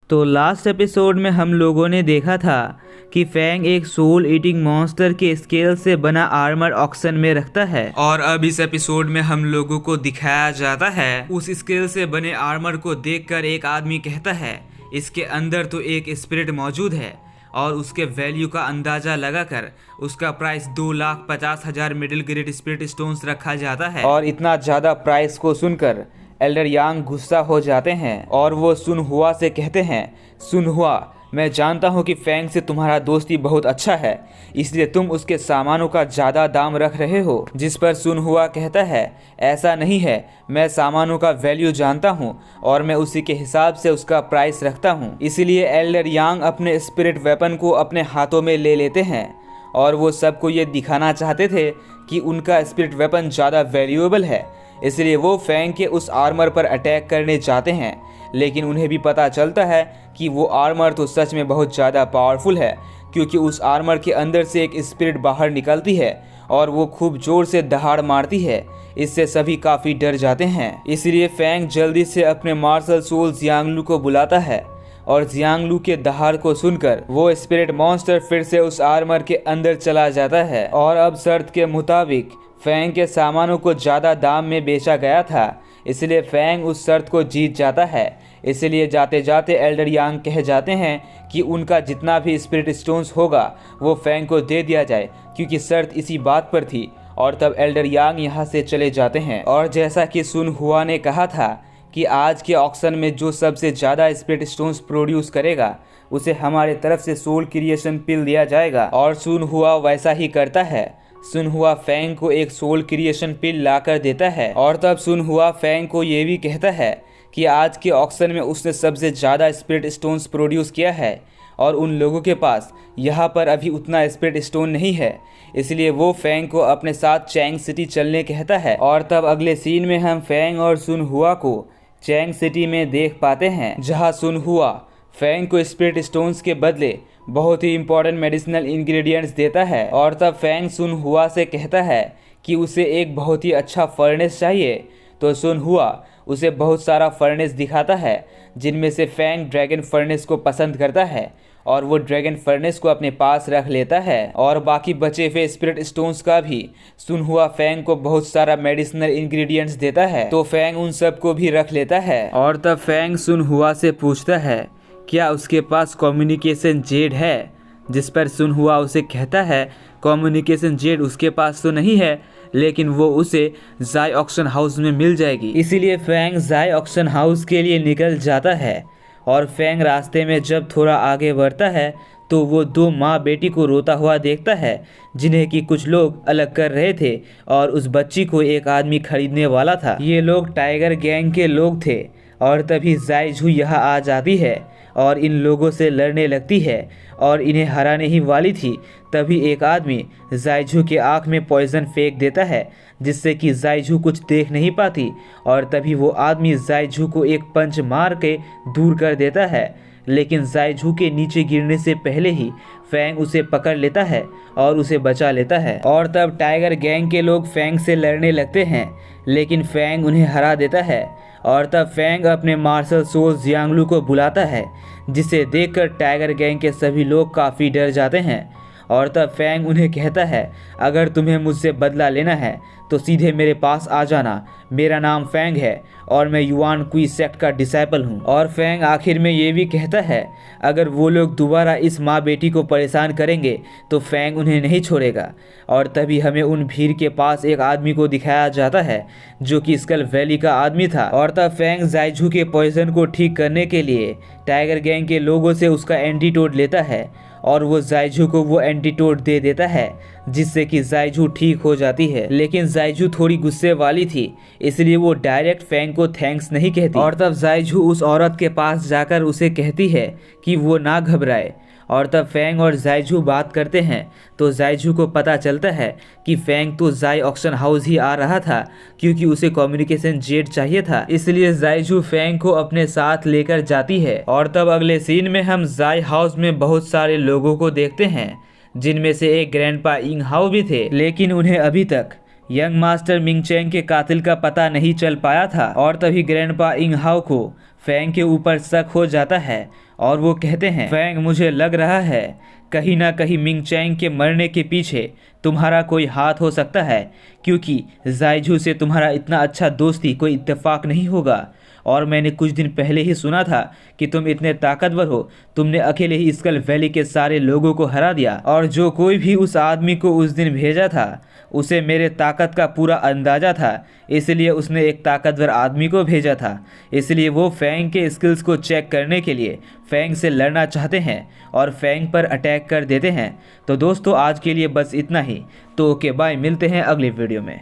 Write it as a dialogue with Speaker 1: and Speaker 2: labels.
Speaker 1: तो last episode में हम लोगों ने देखा था कि फैंग एक सोल ईटिंग मॉन्स्टर के स्केल से बना आर्मर ऑक्शन में रखता है और अब इस एपिसोड में हम लोगों को दिखाया जाता है उस स्केल से बने आर्मर को देखकर एक आदमी कहता है इसके अंदर तो एक स्पिरिट मौजूद है और उसके वैल्यू का अंदाजा लगाकर उसका price 2,50,000 middle grade spirit stones रखा जाता है। और इतना ज़्यादा प्राइस को सुनकर एल्डर यांग गुस्सा हो जाते हैं और वो सुन हुआ से कहते हैं, सुन हुआ, मैं जानता हूँ कि फैंग से तुम्हारा दोस्ती बहुत अच्छा है, इसलिए तुम उसके सामानों का ज़्यादा दाम रख रहे हो। जिस पर सुन हुआ कहता है, ऐसा नहीं है, मैं सामानों का वैल्यू जानता हूँ और मैं उसी के हिसाब से उसका प्राइस रखता हूँ। इसीलिए एल्डर यांग अपने स्पिरिट वेपन को अपने हाथों में ले लेते हैं और वो सबको ये दिखाना चाहते थे कि उनका स्पिरिट वेपन ज़्यादा वैल्यूएबल है। इसलिए वो फैंग के उस आर्मर पर अटैक करने जाते हैं, लेकिन उन्हें भी पता चलता है कि वो आर्मर तो सच में बहुत ज़्यादा पावरफुल है, क्योंकि उस आर्मर के अंदर से एक स्पिरिट बाहर निकलती है और वो खूब जोर से दहाड़ मारती है। इससे सभी काफ़ी डर जाते हैं। इसलिए फैंग जल्दी से अपने मार्शल सोल जियांगलू को बुलाता है और जियांगलू के दहाड़ को सुनकर वो स्पिरिट मॉन्स्टर फिर से उस आर्मर के अंदर चला जाता है। और अब शर्त के मुताबिक फैंग के सामानों को ज़्यादा दाम में बेचा गया था, इसलिए फैंग उस शर्त को जीत जाता है। इसलिए जाते जाते एल्डर यांग कह जाते हैं कि उनका जितना भी स्पिरिट स्टोन्स होगा वो फैंग को दे दिया जाए, क्योंकि शर्त इसी बात पर थी। और तब एल्डर यांग यहाँ से चले जाते हैं। और जैसा कि सुन हुआ ने कहा था कि आज के ऑक्शन में जो सबसे ज़्यादा स्पिरिट स्टोन्स प्रोड्यूस करेगा उसे हमारे तरफ से सोल क्रिएशन पिल दिया जाएगा। और सुन हुआ वैसा ही करता है। सुन हुआ फैंग को एक सोल क्रिएशन पिल लाकर देता है और तब सुन हुआ फैंग को ये भी कहता है कि आज के ऑक्शन में उसने सबसे ज़्यादा स्पिरिट स्टोन्स प्रोड्यूस किया है और उन लोगों के पास यहाँ पर अभी उतना स्पिरिट स्टोन नहीं है। इसलिए वो फैंग को अपने साथ चैंग सिटी चलने कहता है। और तब अगले सीन में हम फैंग और सुन हुआ को चैंग सिटी में देख पाते हैं, जहाँ सुन हुआ फैंग को स्पिरिट स्टोन्स के बदले बहुत ही इंपॉर्टेंट मेडिसिनल इंग्रेडिएंट्स देता है। और तब फैंग सुन हुआ से कहता है कि उसे एक बहुत ही अच्छा फर्नेस चाहिए। तो सुन हुआ उसे बहुत सारा फर्नेस दिखाता है, जिनमें से फैंग ड्रैगन फर्नेस को पसंद करता है और वो ड्रैगन फर्नेस को अपने पास रख लेता है। और बाकी बचे हुए स्पिरिट स्टोन्स का भी सुन हुआ फैंग को बहुत सारा मेडिसिनल इंग्रेडिएंट्स देता है, तो फैंग उन सब को भी रख लेता है। और तब फैंग सुन हुआ से पूछता है क्या उसके पास कम्युनिकेशन जेड है, जिस पर सुन हुआ उसे कहता है कम्युनिकेशन जेड उसके पास तो नहीं है, लेकिन वो उसे जाई ऑक्शन हाउस में मिल जाएगी। इसीलिए फैंग जाई ऑक्शन हाउस के लिए निकल जाता है। और फैंग रास्ते में जब थोड़ा आगे बढ़ता है तो वो दो माँ बेटी को रोता हुआ देखता है, जिन्हें कि कुछ लोग अलग कर रहे थे और उस बच्ची को एक आदमी खरीदने वाला था। ये लोग टाइगर गैंग के लोग थे। और तभी जाई झू यहाँ आ जाती है और इन लोगों से लड़ने लगती है और इन्हें हराने ही वाली थी। तभी एक आदमी जायझू के आँख में पॉइजन फेंक देता है, जिससे कि जायझू कुछ देख नहीं पाती। और तभी वो आदमी जायझू को एक पंच मार के दूर कर देता है, लेकिन जायझू के नीचे गिरने से पहले ही फैंग उसे पकड़ लेता है और उसे बचा लेता है। और तब टाइगर गैंग के लोग फैंग से लड़ने लगते हैं, लेकिन फैंग उन्हें हरा देता है। और तब फैंग अपने मार्शल सोल जियांगलू को बुलाता है, जिसे देखकर टाइगर गैंग के सभी लोग काफ़ी डर जाते हैं। और तब फैंग उन्हें कहता है अगर तुम्हें मुझसे बदला लेना है तो सीधे मेरे पास आ जाना, मेरा नाम फैंग है और मैं युआन कुई सेक्ट का डिसाइपल हूँ। और फैंग आखिर में ये भी कहता है अगर वो लोग दोबारा इस माँ बेटी को परेशान करेंगे तो फैंग उन्हें नहीं छोड़ेगा। और तभी हमें उन भीड़ के पास एक आदमी को दिखाया जाता है, जो कि स्कल वैली का आदमी था। और तब फैंग जायझू के पॉइजन को ठीक करने के लिए टाइगर गैंग के लोगों से उसका एंटीडोट लेता है और वो जायझू को वो एंटीडोट दे देता है, जिससे कि जायझू ठीक हो जाती है। लेकिन जायझू थोड़ी गुस्से वाली थी, इसलिए वो डायरेक्ट फैंग को थैंक्स नहीं कहती। और तब जायझू उस औरत के पास जाकर उसे कहती है कि वो ना घबराए। और तब फैंग और जायझू बात करते हैं तो जायझू को पता चलता है कि फैंग तो जाई ऑक्शन हाउस ही आ रहा था, क्योंकि उसे कम्युनिकेशन जेड चाहिए था। इसलिए जायझू फैंग को अपने साथ लेकर जाती है। और तब अगले सीन में हम जाई हाउस में बहुत सारे लोगों को देखते हैं, जिनमें से एक ग्रैंडपा इंग हाउ भी थे, लेकिन उन्हें अभी तक यंग मास्टर मिंग चैंग के कातिल का पता नहीं चल पाया था। और तभी ग्रैंडपा इंग हाउ को फैंग के ऊपर शक हो जाता है और वो कहते हैं, फैंग मुझे लग रहा है कहीं ना कहीं मिंग चैंग के मरने के पीछे तुम्हारा कोई हाथ हो सकता है, क्योंकि जायजू से तुम्हारा इतना अच्छा दोस्ती कोई इत्तेफाक नहीं होगा। और मैंने कुछ दिन पहले ही सुना था कि तुम इतने ताकतवर हो, तुमने अकेले ही स्कल वैली के सारे लोगों को हरा दिया, और जो कोई भी उस आदमी को उस दिन भेजा था उसे मेरे ताकत का पूरा अंदाज़ा था, इसलिए उसने एक ताकतवर आदमी को भेजा था। इसलिए वो फैंग के स्किल्स को चेक करने के लिए फैंग से लड़ना चाहते हैं और फैंग पर अटैक कर देते हैं। तो दोस्तों आज के लिए बस इतना ही। तो ओके बाय, मिलते हैं अगली वीडियो में।